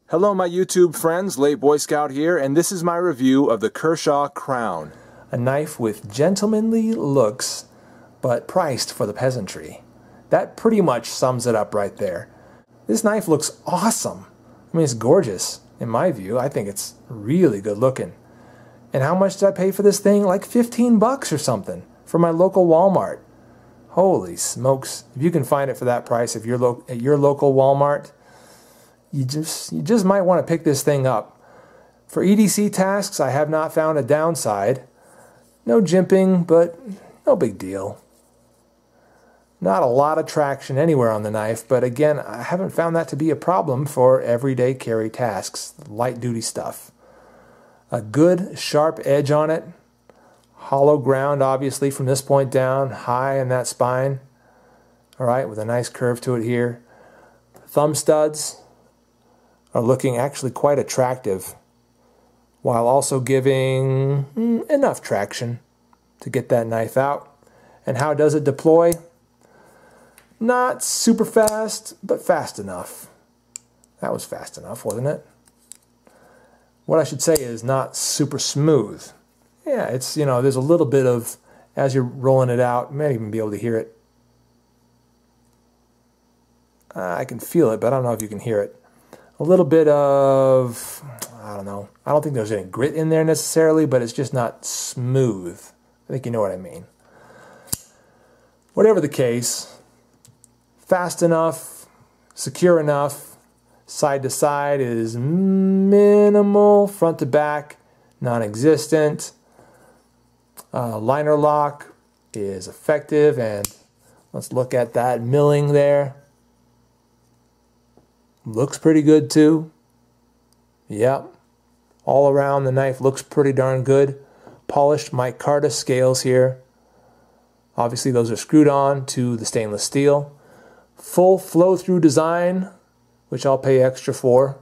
Hello my YouTube friends, Late Boy Scout here, and this is my review of the Kershaw Crown. A knife with gentlemanly looks, but priced for the peasantry. That pretty much sums it up right there. This knife looks awesome. I mean, it's gorgeous. In my view, I think it's really good looking. And how much did I pay for this thing? Like 15 bucks or something from my local Walmart. Holy smokes. If you can find it for that price at your local Walmart, you just might want to pick this thing up. For EDC tasks, I have not found a downside. No jimping, but no big deal. Not a lot of traction anywhere on the knife, but again, I haven't found that to be a problem for everyday carry tasks, light duty stuff. A good sharp edge on it, hollow ground obviously from this point down, high in that spine. Alright, with a nice curve to it here. Thumb studs are looking actually quite attractive, while also giving enough traction to get that knife out. And how does it deploy? Not super fast, but fast enough. That was fast enough, wasn't it? What I should say is not super smooth. Yeah, it's, you know, there's a little bit of, as you're rolling it out, you might even be able to hear it. I can feel it, but I don't know if you can hear it. A little bit of, I don't know. I don't think there's any grit in there necessarily, but it's just not smooth. I think you know what I mean. Whatever the case, fast enough, secure enough, side to side is minimal, front to back, non-existent. Liner lock is effective, and let's look at that milling there. Looks pretty good too. Yep. All around the knife looks pretty darn good. Polished Micarta scales here. Obviously those are screwed on to the stainless steel. Full flow-through design, which I'll pay extra for,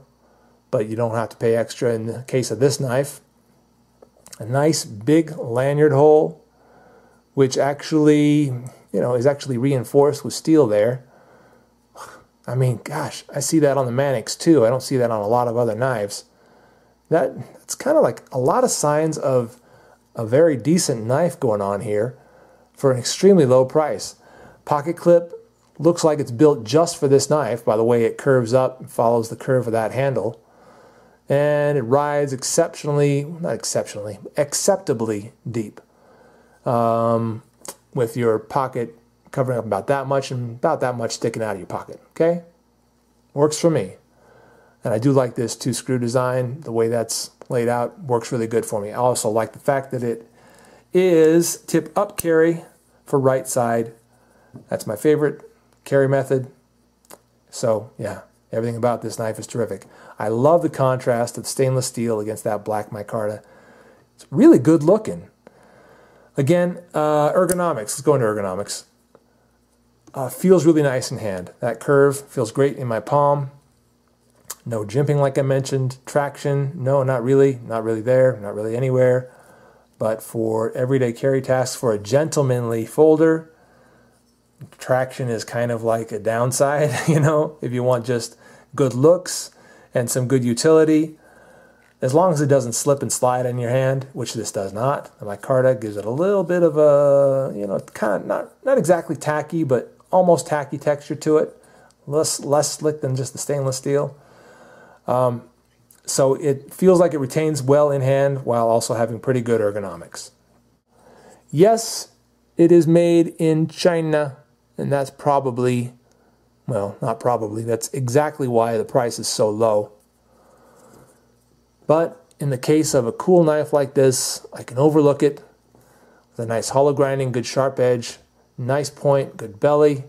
but you don't have to pay extra in the case of this knife. A nice big lanyard hole, which actually, you know, is actually reinforced with steel there. I mean, gosh, I see that on the Manix too. I don't see that on a lot of other knives. That's kind of like a lot of signs of a very decent knife going on here for an extremely low price. Pocket clip looks like it's built just for this knife by the way it curves up and follows the curve of that handle. And it rides acceptably deep, with your pocket covering up about that much and about that much sticking out of your pocket. Okay, works for me. And I do like this two-screw design. The way that's laid out works really good for me. I also like the fact that it is tip-up carry for right side. That's my favorite carry method. So yeah, everything about this knife is terrific. I love the contrast of stainless steel against that black micarta. It's really good looking. Again, ergonomics. Let's go into ergonomics. Feels really nice in hand. That curve feels great in my palm. No jimping like I mentioned. Traction, no, not really. Not really there, not really anywhere. But for everyday carry tasks, for a gentlemanly folder, traction is kind of like a downside, you know, if you want just good looks and some good utility. As long as it doesn't slip and slide in your hand, which this does not. The micarta gives it a little bit of a, you know, kind of not exactly tacky, but almost tacky texture to it. Less slick than just the stainless steel. So it feels like it retains well in hand while also having pretty good ergonomics. Yes, it is made in China, and that's probably, well, not probably, that's exactly why the price is so low. But in the case of a cool knife like this, I can overlook it with a nice hollow grinding, good sharp edge, nice point, good belly,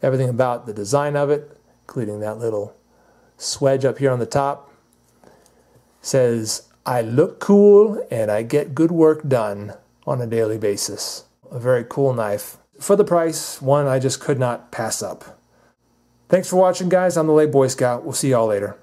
everything about the design of it, including that little swedge up here on the top, says, I look cool and I get good work done on a daily basis. A very cool knife. For the price, one I just could not pass up. Thanks for watching, guys. I'm the Late Boy Scout. We'll see y'all later.